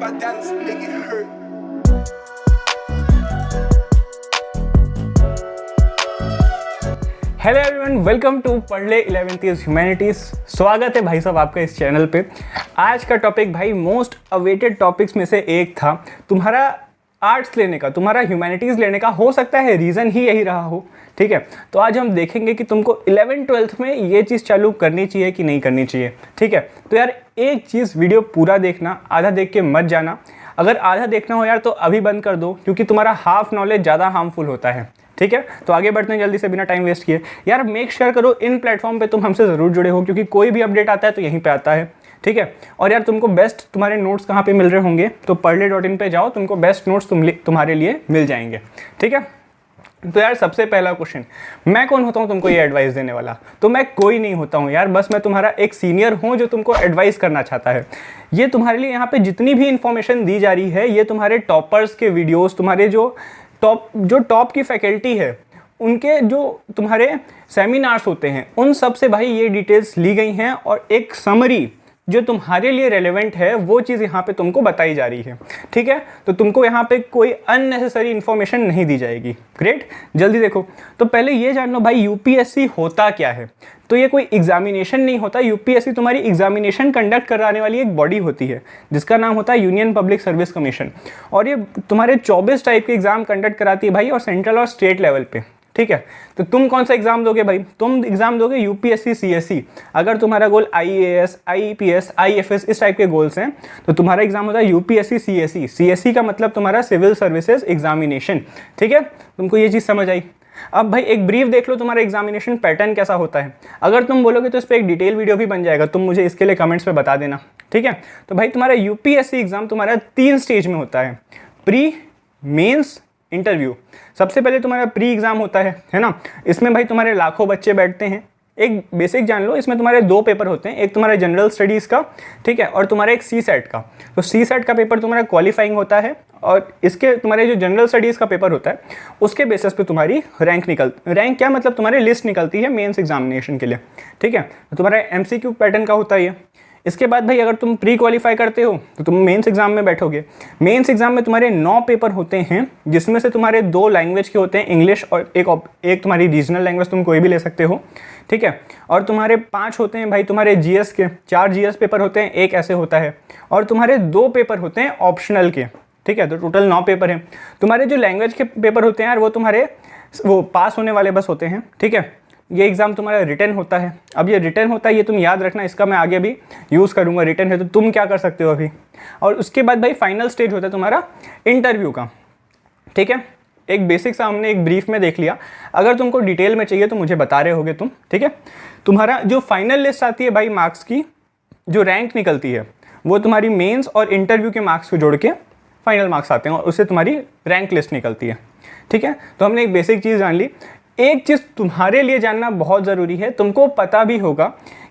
my dance, make it hurt. Hello everyone, welcome to पढ़ ले 11th humanities. स्वागत है भाई साहब आपका इस चैनल पे। आज का टॉपिक भाई मोस्ट अवेटेड टॉपिक्स में से एक था। तुम्हारा आर्ट्स लेने का, तुम्हारा ह्यूमैनिटीज़ लेने का हो सकता है रीज़न ही यही रहा हो। ठीक है, तो आज हम देखेंगे कि तुमको 11th-12th में ये चीज़ चालू करनी चाहिए कि नहीं करनी चाहिए। ठीक है, तो यार एक चीज़ वीडियो पूरा देखना, आधा देख के मत जाना। अगर आधा देखना हो यार तो अभी बंद कर दो, क्योंकि तुम्हारा हाफ नॉलेज ज़्यादा हार्मफुल होता है। ठीक है, तो आगे बढ़ते हैं जल्दी से बिना टाइम वेस्ट किए। यार मेक श्योर करो इन प्लेटफॉर्म पे तुम हमसे ज़रूर जुड़े हो, क्योंकि कोई भी अपडेट आता है तो यहीं पे आता है। ठीक है, और यार तुमको बेस्ट तुम्हारे नोट्स कहाँ पे मिल रहे होंगे, तो पढ़ले.in पे जाओ, तुमको बेस्ट नोट्स तुम्हारे लिए मिल जाएंगे। ठीक है, तो यार सबसे पहला क्वेश्चन, मैं कौन होता हूँ तुमको ये एडवाइस देने वाला? तो मैं कोई नहीं होता हूँ यार, बस मैं तुम्हारा एक सीनियर हूँ जो तुमको एडवाइस करना चाहता है। ये तुम्हारे लिए यहाँ पे जितनी भी इंफॉर्मेशन दी जा रही है, ये तुम्हारे टॉपर्स के वीडियोज़, तुम्हारे जो टॉप की फैकल्टी है उनके जो तुम्हारे सेमिनार्स होते हैं, उन सब से भाई ये डिटेल्स ली गई हैं, और एक समरी जो तुम्हारे लिए रेलेवेंट है वो चीज़ यहाँ पे तुमको बताई जा रही है। ठीक है, तो तुमको यहाँ पे कोई अननेसेसरी इन्फॉर्मेशन नहीं दी जाएगी। ग्रेट, जल्दी देखो। तो पहले ये जान लो भाई यूपीएससी होता क्या है। तो ये कोई एग्जामिनेशन नहीं होता। यूपीएससी तुम्हारी एग्जामिनेशन कंडक्ट कराने वाली एक बॉडी होती है जिसका नाम होता है यूनियन पब्लिक सर्विस कमीशन, और ये तुम्हारे 24 टाइप के एग्जाम कंडक्ट कराती है भाई, और सेंट्रल और स्टेट लेवल पे। ठीक है, तो तुम कौन सा एग्जाम दोगे भाई? तुम एग्जाम दोगे यूपीएससी सीएससी। अगर तुम्हारा गोल आईएएस, आईपीएस, आईएफएस इस टाइप के गोल्स हैं तो तुम्हारा एग्जाम होता है यूपीएससी सीएससी। सीएससी का मतलब तुम्हारा सिविल सर्विसेज एग्जामिनेशन। ठीक है, तुमको ये चीज़ समझ आई? अब भाई एक ब्रीफ देख लो तुम्हारा एग्जामिनेशन पैटर्न कैसा होता है। अगर तुम बोलोगे तो इस पर एक डिटेल वीडियो भी बन जाएगा, तुम मुझे इसके लिए कमेंट्स पे बता देना। ठीक है, तो भाई तुम्हारा यूपीएससी एग्जाम तुम्हारा 3 स्टेज में होता है, प्री, मेंस, इंटरव्यू। सबसे पहले तुम्हारा प्री एग्जाम होता है ना। इसमें भाई तुम्हारे लाखों बच्चे बैठते हैं। एक बेसिक जान लो, इसमें तुम्हारे 2 पेपर होते हैं, एक तुम्हारा जनरल स्टडीज़ का, ठीक है, और तुम्हारा एक सीसेट का। तो सीसेट का पेपर तुम्हारा क्वालिफाइंग होता है, और इसके तुम्हारे जो जनरल स्टडीज़ का पेपर होता है उसके बेसिस पे तुम्हारी रैंक क्या मतलब तुम्हारी लिस्ट निकलती है मेंस एग्जामिनेशन के लिए। ठीक है, तो तुम्हारा एमसीक्यू पैटर्न का होता है ये। इसके बाद भाई अगर तुम प्री क्वालिफाई करते हो तो तुम मेंस एग्जाम में बैठोगे। मेंस एग्जाम में तुम्हारे 9 पेपर होते हैं, जिसमें से तुम्हारे 2 लैंग्वेज के होते हैं, इंग्लिश, और एक तुम्हारी रीजनल लैंग्वेज तुम कोई भी ले सकते हो। ठीक है, और तुम्हारे 5 होते हैं भाई तुम्हारे जीएस के, 4 जीएस पेपर होते हैं, एक ऐसे होता है, और तुम्हारे 2 पेपर होते हैं ऑप्शनल के। ठीक है, तो टोटल 9 पेपर हैं। तुम्हारे जो लैंग्वेज के पेपर होते हैं यार, वो तुम्हारे पास होने वाले बस होते हैं। ठीक है, ये एग्ज़ाम तुम्हारा रिटर्न होता है। अब ये रिटर्न होता है, ये तुम याद रखना, इसका मैं आगे भी यूज़ करूँगा। रिटर्न है तो तुम क्या कर सकते हो अभी। और उसके बाद भाई फाइनल स्टेज होता है तुम्हारा इंटरव्यू का। ठीक है, एक बेसिक सा हमने एक ब्रीफ में देख लिया। अगर तुमको डिटेल में चाहिए तो मुझे बता रहे होगे तुम। ठीक है, तुम्हारा जो फाइनल लिस्ट आती है भाई मार्क्स की, जो रैंक निकलती है वो तुम्हारी मेंस और इंटरव्यू के मार्क्स को जोड़ के फाइनल मार्क्स आते हैं, और उससे तुम्हारी रैंक लिस्ट निकलती है। ठीक है, तो हमने एक बेसिक चीज़ जान ली। एक चीज़ तुम्हारे लिए जानना बहुत ज़रूरी है, तुमको पता भी होगा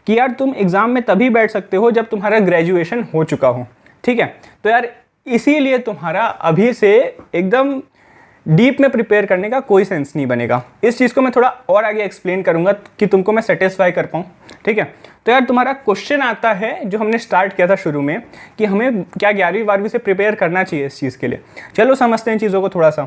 कि यार तुम एग्ज़ाम में तभी बैठ सकते हो जब तुम्हारा ग्रेजुएशन हो चुका हो। ठीक है, तो यार इसीलिए तुम्हारा अभी से एकदम डीप में प्रिपेयर करने का कोई सेंस नहीं बनेगा। इस चीज़ को मैं थोड़ा और आगे एक्सप्लेन करूँगा कि तुमको मैं सेटिस्फाई कर पाऊँ। ठीक है, तो यार तुम्हारा क्वेश्चन आता है जो हमने स्टार्ट किया था शुरू में, कि हमें क्या 11वीं 12वीं से प्रिपेयर करना चाहिए इस चीज़ के लिए। चलो समझते हैं चीज़ों को थोड़ा सा।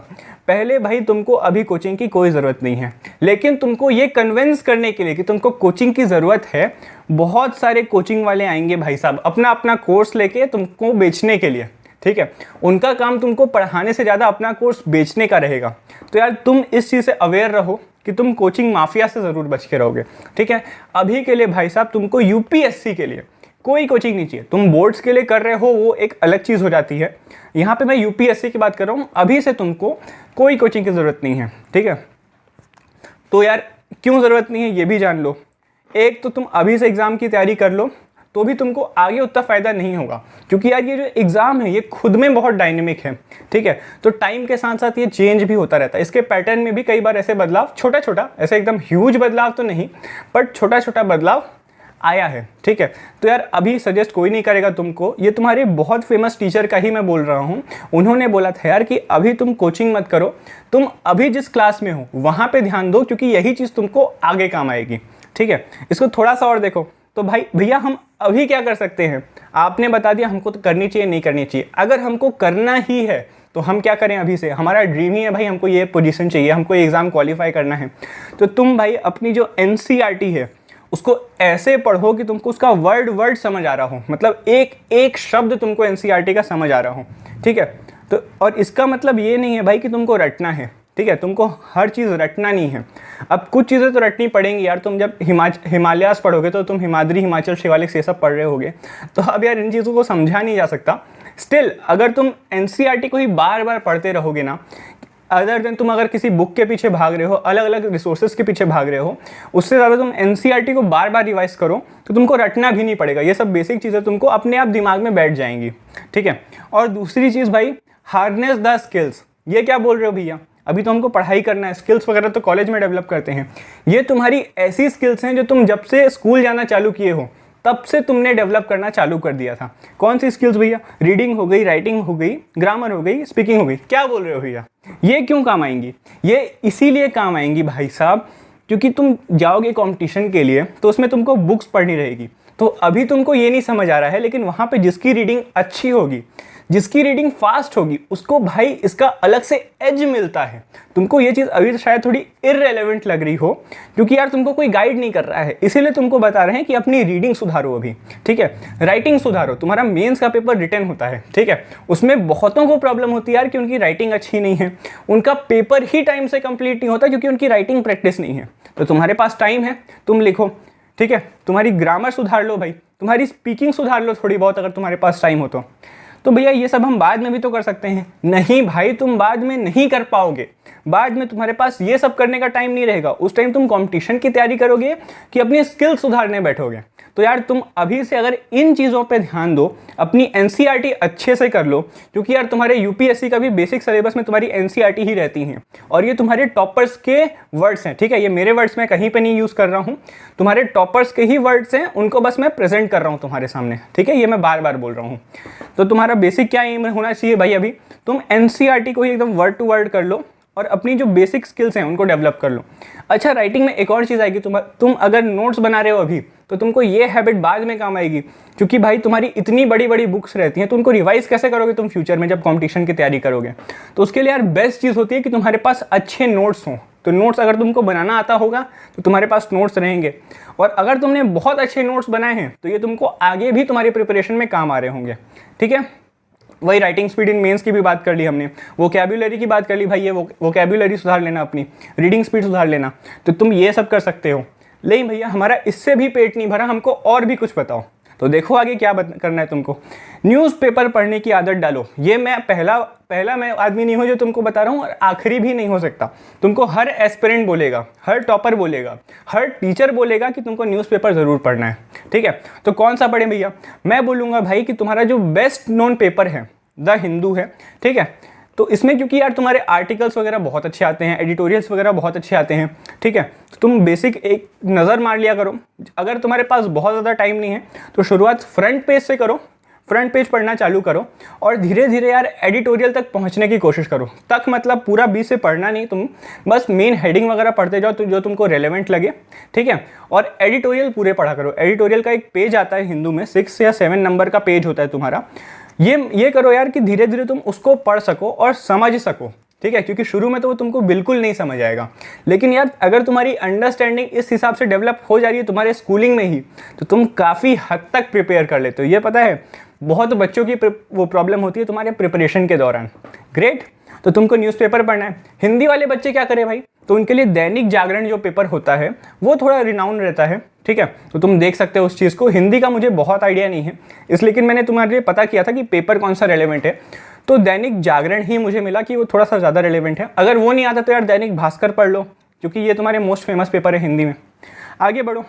पहले भाई तुमको अभी कोचिंग की कोई ज़रूरत नहीं है, लेकिन तुमको ये कन्विंस करने के लिए कि तुमको कोचिंग की ज़रूरत है, बहुत सारे कोचिंग वाले आएंगे भाई साहब अपना अपना कोर्स लेके तुमको बेचने के लिए। ठीक है, उनका काम तुमको पढ़ाने से ज़्यादा अपना कोर्स बेचने का रहेगा। तो यार तुम इस चीज़ से अवेयर रहो कि तुम कोचिंग माफिया से ज़रूर बच के रहोगे। ठीक है, अभी के लिए भाई साहब तुमको यूपीएससी के लिए कोई कोचिंग नहीं चाहिए। तुम बोर्ड्स के लिए कर रहे हो वो एक अलग चीज़ हो जाती है, यहाँ पे मैं यूपीएससी की बात कर रहा हूँ। अभी से तुमको कोई कोचिंग की ज़रूरत नहीं है। ठीक है, तो यार क्यों ज़रूरत नहीं है ये भी जान लो। एक तो तुम अभी से एग्ज़ाम की तैयारी कर लो तो भी तुमको आगे उतना फ़ायदा नहीं होगा, क्योंकि यार ये जो एग्ज़ाम है ये खुद में बहुत डायनेमिक है। ठीक है, तो टाइम के साथ साथ ये चेंज भी होता रहता है। इसके पैटर्न में भी कई बार ऐसे बदलाव, छोटा छोटा, ऐसे एकदम ह्यूज बदलाव तो नहीं, बट छोटा छोटा बदलाव आया है। ठीक है, तो यार अभी सजेस्ट कोई नहीं करेगा तुमको। ये तुम्हारे बहुत फेमस टीचर का ही मैं बोल रहा हूँ। उन्होंने बोला था यार कि अभी तुम कोचिंग मत करो, तुम अभी जिस क्लास में हो वहाँ पे ध्यान दो, क्योंकि यही चीज़ तुमको आगे काम आएगी। ठीक है, इसको थोड़ा सा और देखो तो भाई भैया हम अभी क्या कर सकते हैं, आपने बता दिया हमको तो करनी चाहिए नहीं करनी चाहिए। अगर हमको करना ही है तो हम क्या करें अभी से, हमारा ड्रीम ही है भाई हमको ये पोजीशन चाहिए, हमको एग्ज़ाम क्वालिफाई करना है, तो तुम भाई अपनी जो एनसीईआरटी है उसको ऐसे पढ़ो कि तुमको उसका वर्ड वर्ड समझ आ रहा हो, मतलब एक एक शब्द तुमको एनसीईआरटी का समझ आ रहा हो, ठीक है। तो और इसका मतलब ये नहीं है भाई कि तुमको रटना है, ठीक है, तुमको हर चीज़ रटना नहीं है। अब कुछ चीज़ें तो रटनी पड़ेंगी यार, तुम जब हिमालयास पढ़ोगे तो तुम हिमाद्री, हिमाचल, शिवालिक ये सब पढ़ रहे होगे, तो अब यार इन चीज़ों को समझा नहीं जा सकता। स्टिल अगर तुम एनसीईआरटी को ही बार बार पढ़ते रहोगे ना, अदर देन तुम अगर किसी बुक के पीछे भाग रहे हो, अलग अलग रिसोर्सेज के पीछे भाग रहे हो, उससे ज़्यादा तुम एनसीईआरटी को बार बार रिवाइज करो तो तुमको रटना भी नहीं पड़ेगा। ये सब बेसिक चीज़ें तुमको अपने आप दिमाग में बैठ जाएंगी, ठीक है। और दूसरी चीज़ भाई, हार्नेस द स्किल्स। ये क्या बोल रहे हो भैया, अभी तो हमको पढ़ाई करना है, स्किल्स वगैरह तो कॉलेज में डेवलप करते हैं। ये तुम्हारी ऐसी स्किल्स हैं जो तुम जब से स्कूल जाना चालू किए हो तब से तुमने डेवलप करना चालू कर दिया था। कौन सी स्किल्स भैया, रीडिंग हो गई, राइटिंग हो गई, ग्रामर हो गई, स्पीकिंग हो गई। क्या बोल रहे हो भैया, ये क्यों काम आएंगी? ये इसीलिए काम आएंगी भाई साहब क्योंकि तुम जाओगे कंपटीशन के लिए तो उसमें तुमको बुक्स पढ़नी रहेगी। तो अभी तुमको ये नहीं समझ आ रहा है, लेकिन वहाँ पे जिसकी रीडिंग अच्छी होगी, जिसकी रीडिंग फास्ट होगी, उसको भाई इसका अलग से एज मिलता है। तुमको ये चीज़ अभी शायद थोड़ी इररेलेवेंट लग रही हो क्योंकि यार तुमको कोई गाइड नहीं कर रहा है, इसीलिए तुमको बता रहे हैं कि अपनी रीडिंग सुधारो अभी, ठीक है, राइटिंग सुधारो। तुम्हारा मेंस का पेपर रिटन होता है, ठीक है, उसमें बहुतों को प्रॉब्लम होती है यार कि उनकी राइटिंग अच्छी नहीं है, उनका पेपर ही टाइम से कंप्लीट नहीं होता क्योंकि उनकी राइटिंग प्रैक्टिस नहीं है। तो तुम्हारे पास टाइम है, तुम लिखो, ठीक है, तुम्हारी ग्रामर सुधार लो भाई, तुम्हारी स्पीकिंग सुधार लो थोड़ी बहुत, अगर तुम्हारे पास टाइम हो तो भैया ये सब हम बाद में भी तो कर सकते हैं। नहीं भाई, तुम बाद में नहीं कर पाओगे, बाद में तुम्हारे पास ये सब करने का टाइम नहीं रहेगा। उस टाइम तुम कंपटीशन की तैयारी करोगे कि अपनी स्किल सुधारने बैठोगे। तो यार तुम अभी से अगर इन चीज़ों पे ध्यान दो, अपनी एनसीईआरटी अच्छे से कर लो, क्योंकि यार तुम्हारे यूपीएससी का भी बेसिक सिलेबस में तुम्हारी एनसीईआरटी ही रहती हैं और ये तुम्हारे टॉपर्स के वर्ड्स हैं, ठीक है, ये मेरे वर्ड्स मैं कहीं पे नहीं यूज़ कर रहा हूँ, तुम्हारे टॉपर्स के ही वर्ड्स हैं, उनको बस मैं प्रेजेंट कर रहा हूँ तुम्हारे सामने, ठीक है, ये मैं बार बार बोल रहा हूँ। तो तुम्हारा बेसिक क्या एम होना चाहिए भाई, अभी तुम एनसीईआरटी को ही एकदम वर्ड टू वर्ड कर लो और अपनी जो बेसिक स्किल्स हैं उनको डेवलप कर लो। अच्छा, राइटिंग में एक और चीज़ आएगी, तुम अगर नोट्स बना रहे हो अभी तो तुमको ये हैबिट बाद में काम आएगी, क्योंकि भाई तुम्हारी इतनी बड़ी बड़ी बुक्स रहती हैं तो उनको रिवाइज कैसे करोगे तुम फ्यूचर में जब कंपटीशन की तैयारी करोगे। तो उसके लिए यार बेस्ट चीज़ होती है कि तुम्हारे पास अच्छे नोट्स हों। तो नोट्स अगर तुमको बनाना आता होगा तो तुम्हारे पास नोट्स रहेंगे, और अगर तुमने बहुत अच्छे नोट्स बनाए हैं तो ये तुमको आगे भी तुम्हारी प्रिपरेशन में काम आ रहे होंगे, ठीक है। वही राइटिंग स्पीड इन मेंस की भी बात कर ली हमने, वोकैब्युलरी की बात कर ली भाई, ये वोकैब्युलरी सुधार लेना, अपनी रीडिंग स्पीड सुधार लेना, तो तुम ये सब कर सकते हो। लेकिन भैया हमारा इससे भी पेट नहीं भरा, हमको और भी कुछ बताओ। तो देखो आगे क्या करना है तुमको, न्यूज़पेपर पढ़ने की आदत डालो। ये मैं पहला मैं आदमी नहीं हूँ जो तुमको बता रहा हूँ, और आखिरी भी नहीं हो सकता। तुमको हर एस्पिरेंट बोलेगा, हर टॉपर बोलेगा, हर टीचर बोलेगा कि तुमको न्यूज़पेपर ज़रूर पढ़ना है, ठीक है। तो कौन सा पढ़ें भैया, मैं बोलूँगा भाई कि तुम्हारा जो बेस्ट नोन पेपर है द हिंदू है, ठीक है। तो इसमें क्योंकि यार तुम्हारे आर्टिकल्स वगैरह बहुत अच्छे आते हैं, एडिटोरियल्स वगैरह बहुत अच्छे आते हैं, ठीक है, तो तुम बेसिक एक नज़र मार लिया करो। अगर तुम्हारे पास बहुत ज़्यादा टाइम नहीं है तो शुरुआत फ्रंट पेज से करो, फ्रंट पेज पढ़ना चालू करो और धीरे धीरे यार एडिटोरियल तक पहुंचने की कोशिश करो। तक मतलब पूरा 20 से पढ़ना नहीं, तुम बस मेन हेडिंग वगैरह पढ़ते जाओ तो जो तुमको रेलेवेंट लगे, ठीक है। और एडिटोरियल पूरे पढ़ा करो। एडिटोरियल का एक पेज आता है हिंदू में, 6 या 7 नंबर का पेज होता है तुम्हारा। ये करो यार कि धीरे धीरे तुम उसको पढ़ सको और समझ सको, ठीक है, क्योंकि शुरू में तो वो तुमको बिल्कुल नहीं समझ आएगा, लेकिन यार अगर तुम्हारी अंडरस्टैंडिंग इस हिसाब से डेवलप हो जा रही है तुम्हारे स्कूलिंग में ही, तो तुम काफ़ी हद तक प्रिपेयर कर लेते हो। ये पता है बहुत बच्चों की वो प्रॉब्लम होती है तुम्हारे प्रिपरेशन के दौरान। ग्रेट, तो तुमको न्यूज़पेपर पढ़ना है। हिंदी वाले बच्चे क्या करें भाई, तो उनके लिए दैनिक जागरण जो पेपर होता है वो थोड़ा रिनाउंड रहता है, ठीक है, तो तुम देख सकते हो उस चीज़ को। हिंदी का मुझे बहुत आइडिया नहीं है इसलिए कि मैंने तुम्हारे लिए पता किया था कि पेपर कौन सा रेलेवेंट है, तो दैनिक जागरण ही मुझे मिला कि वो थोड़ा सा ज़्यादा रेलेवेंट है। अगर वो नहीं आता तो यार दैनिक भास्कर पढ़ लो, क्योंकि ये तुम्हारे मोस्ट फेमस पेपर है हिंदी में। आगे बढ़ो।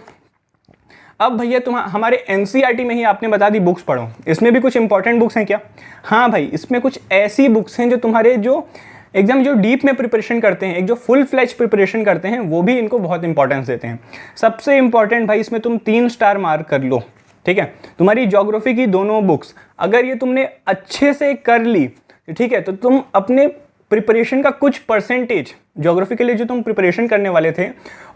अब भैया तुम हमारे एनसीईआरटी में ही आपने बता दी बुक्स पढ़ो, इसमें भी कुछ इंपॉर्टेंट बुक्स हैं क्या? हाँ भाई, इसमें कुछ ऐसी बुक्स हैं जो तुम्हारे जो एकदम जो डीप में प्रिपरेशन करते हैं, एक जो फुल फ्लैच प्रिपरेशन करते हैं, वो भी इनको बहुत इंपॉर्टेंस देते हैं। सबसे इंपॉर्टेंट भाई इसमें तुम 3 स्टार मार्क कर लो, ठीक है। तुम्हारी ज्योग्राफी की दोनों बुक्स अगर ये तुमने अच्छे से कर ली, ठीक है, तो तुम अपने प्रिपरेशन का कुछ परसेंटेज, ज्योग्राफी के लिए जो तुम प्रिपरेशन करने वाले थे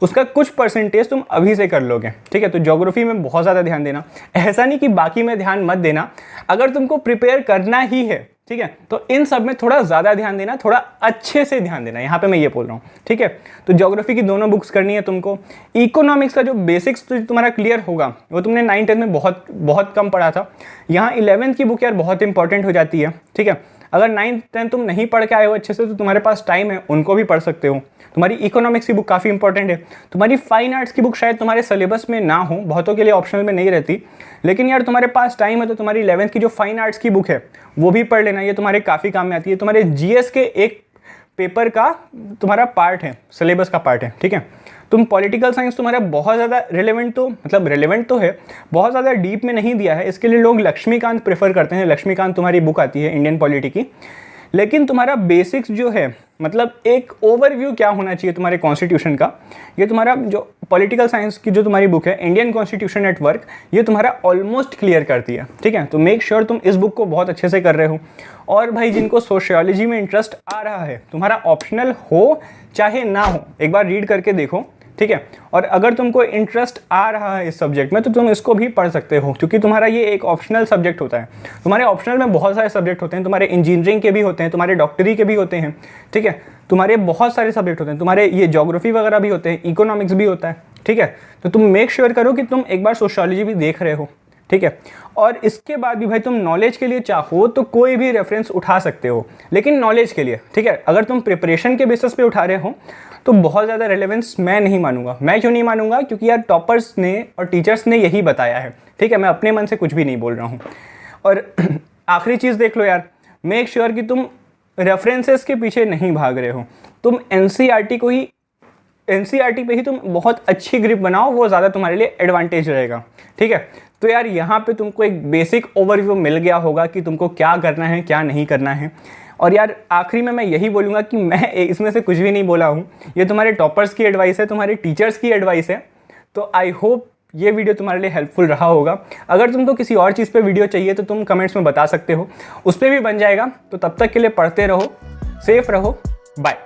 उसका कुछ परसेंटेज तुम अभी से कर लोगे, ठीक है। तो ज्योग्राफी में बहुत ज़्यादा ध्यान देना, ऐसा नहीं कि बाकी में ध्यान मत देना। अगर तुमको प्रिपेयर करना ही है, ठीक है, तो इन सब में थोड़ा ज़्यादा ध्यान देना, थोड़ा अच्छे से ध्यान देना, यहाँ पे मैं ये बोल रहा हूँ, ठीक है। तो ज्योग्राफी की दोनों बुक्स करनी है तुमको। इकोनॉमिक्स का जो बेसिक्स तुम्हारा क्लियर होगा वो तुमने 9th 10th में बहुत बहुत कम पढ़ा था। यहाँ 11th की बुक यार बहुत इंपॉर्टेंट हो जाती है, ठीक है। अगर 9th 10th तुम नहीं पढ़ के आए हो अच्छे से तो तुम्हारे पास टाइम है, उनको भी पढ़ सकते हो। तुम्हारी इकोनॉमिक्स की बुक काफ़ी इंपॉर्टेंट है। तुम्हारी फाइन आर्ट्स की बुक शायद तुम्हारे सिलेबस में ना हो, बहुतों के लिए ऑप्शनल में नहीं रहती, लेकिन यार तुम्हारे पास टाइम है तो तुम्हारी 11th की जो फाइन आर्ट्स की बुक है वो भी पढ़ लेना, ये तुम्हारे काफ़ी काम में आती है। तुम्हारे जीएस के एक पेपर का तुम्हारा पार्ट है, सिलेबस का पार्ट है, ठीक है। तुम पॉलिटिकल साइंस तुम्हारा बहुत ज़्यादा रिलेवेंट तो है, बहुत ज़्यादा डीप में नहीं दिया है, इसके लिए लोग लक्ष्मीकांत प्रेफर करते हैं। लक्ष्मीकांत तुम्हारी बुक आती है इंडियन पॉलिटी की, लेकिन तुम्हारा बेसिक्स जो है, मतलब एक ओवरव्यू क्या होना चाहिए तुम्हारे कॉन्स्टिट्यूशन का, ये तुम्हारा जो पॉलिटिकल साइंस की जो तुम्हारी बुक है इंडियन कॉन्स्टिट्यूशन एट वर्क, ये तुम्हारा ऑलमोस्ट क्लियर करती है, ठीक है। तो मेक श्योर तुम इस बुक को बहुत अच्छे से कर रहे हो। और भाई जिनको सोशियोलॉजी में इंटरेस्ट आ रहा है, तुम्हारा ऑप्शनल हो चाहे ना हो, एक बार रीड करके देखो, ठीक है। और अगर तुमको इंटरेस्ट आ रहा है इस सब्जेक्ट में तो तुम इसको भी पढ़ सकते हो, क्योंकि तुम्हारा ये एक ऑप्शनल सब्जेक्ट होता है। तुम्हारे ऑप्शनल में बहुत सारे सब्जेक्ट होते हैं, तुम्हारे इंजीनियरिंग के भी होते हैं, तुम्हारे डॉक्टरी के भी होते हैं, ठीक है। तुम्हारे बहुत सारे सब्जेक्ट होते हैं, तुम्हारे ये ज्योग्राफी वगैरह भी होते हैं, इकोनॉमिक्स भी होता है, ठीक है। तो तुम मेक श्योर करो कि तुम एक बार सोशियोलॉजी भी देख रहे हो, ठीक है। और इसके बाद भी भाई तुम नॉलेज के लिए चाहो तो कोई भी रेफरेंस उठा सकते हो, लेकिन नॉलेज के लिए, ठीक है। अगर तुम प्रिपरेशन के बेसिस पे उठा रहे हो तो बहुत ज़्यादा रेलेवेंस मैं नहीं मानूंगा। मैं क्यों नहीं मानूंगा? क्योंकि यार टॉपर्स ने और टीचर्स ने यही बताया है, ठीक है। मैं अपने मन से कुछ भी नहीं बोल रहा हूँ। और आखिरी चीज़ देख लो यार, मेक श्योर कि तुम रेफरेंसेस के पीछे नहीं भाग रहे हो, तुम एनसीईआरटी पे ही तुम बहुत अच्छी ग्रिप बनाओ, वो ज़्यादा तुम्हारे लिए एडवांटेज रहेगा, ठीक है। तो यार यहाँ पे तुमको एक बेसिक ओवरव्यू मिल गया होगा कि तुमको क्या करना है क्या नहीं करना है। और यार आखिरी में मैं यही बोलूँगा कि मैं इसमें से कुछ भी नहीं बोला हूँ, ये तुम्हारे टॉपर्स की एडवाइस है, तुम्हारे टीचर्स की एडवाइस है। तो आई होप ये वीडियो तुम्हारे लिए हेल्पफुल रहा होगा। अगर तुमको किसी और चीज़ पे वीडियो चाहिए तो तुम कमेंट्स में बता सकते हो, उस पर भी बन जाएगा। तो तब तक के लिए पढ़ते रहो, सेफ रहो, बाय।